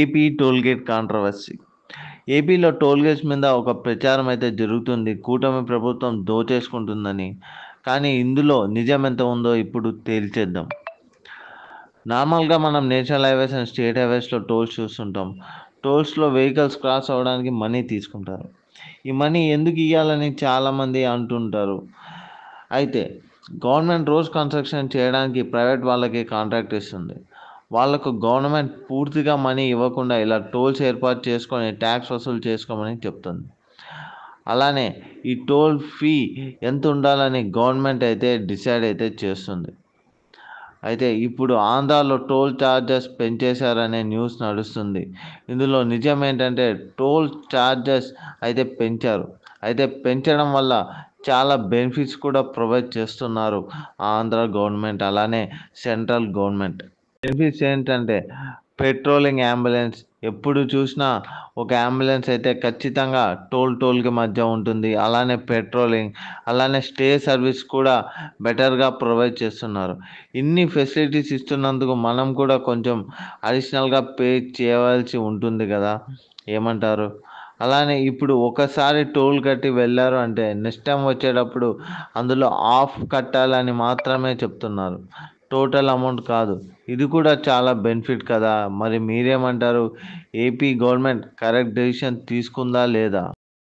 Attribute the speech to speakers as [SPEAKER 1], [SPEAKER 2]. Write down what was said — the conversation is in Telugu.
[SPEAKER 1] AP toll gate controversy. ఏపీలో టోల్గేట్స్ మీద ఒక ప్రచారం అయితే జరుగుతుంది. కూటమి ప్రభుత్వం దోచేసుకుంటుందని. కానీ ఇందులో నిజం ఎంత ఉందో ఇప్పుడు తేల్చేద్దాం. నార్మల్గా మనం నేషనల్ హైవేస్ అండ్ స్టేట్ హైవేస్లో టోల్స్ చూస్తుంటాం. టోల్స్లో వెహికల్స్ క్రాస్ అవ్వడానికి మనీ తీసుకుంటారు. ఈ మనీ ఎందుకు ఇవ్వాలని చాలామంది అంటుంటారు. అయితే గవర్నమెంట్ రోడ్స్ కన్స్ట్రక్షన్ చేయడానికి ప్రైవేట్ వాళ్ళకి కాంట్రాక్ట్ ఇస్తుంది. వాళ్ళకు గవర్నమెంట్ పూర్తిగా మనీ ఇవ్వకుండా ఇలా టోల్స్ ఏర్పాటు చేసుకొని ట్యాక్స్ వసూలు చేసుకోమని చెప్తుంది. అలానే ఈ టోల్ ఫీ ఎంత ఉండాలని గవర్నమెంట్ అయితే డిసైడ్ అయితే చేస్తుంది. అయితే ఇప్పుడు ఆంధ్రాలో టోల్ ఛార్జెస్ పెంచేశారనే న్యూస్ నడుస్తుంది. ఇందులో నిజం ఏంటంటే టోల్ ఛార్జెస్ అయితే పెంచారు. అయితే పెంచడం వల్ల చాలా బెనిఫిట్స్ కూడా ప్రొవైడ్ చేస్తున్నారు ఆంధ్ర గవర్నమెంట్, అలానే సెంట్రల్ గవర్నమెంట్. బెనిఫిట్స్ ఏంటంటే పెట్రోలింగ్ అంబులెన్స్, ఎప్పుడు చూసినా ఒక అంబులెన్స్ అయితే ఖచ్చితంగా టోల్కి మధ్య ఉంటుంది. అలానే పెట్రోలింగ్, అలానే స్టే సర్వీస్ కూడా బెటర్గా ప్రొవైడ్ చేస్తున్నారు. ఇన్ని ఫెసిలిటీస్ ఇస్తున్నందుకు మనం కూడా కొంచెం అడిషనల్గా పే చేయవలసి ఉంటుంది కదా, ఏమంటారు? అలానే ఇప్పుడు ఒకసారి టోల్ కట్టి వెళ్ళారు అంటే నెక్స్ట్ టైం వచ్చేటప్పుడు అందులో ఆఫ్ కట్టాలని మాత్రమే చెప్తున్నారు, టోటల్ అమౌంట్ కాదు. ఇది కూడా చాలా బెనిఫిట్ కదా. మరి మీరేమంటారు? ఏపీ గవర్నమెంట్ కరెక్ట్ డెసిషన్ తీసుకుందా లేదా?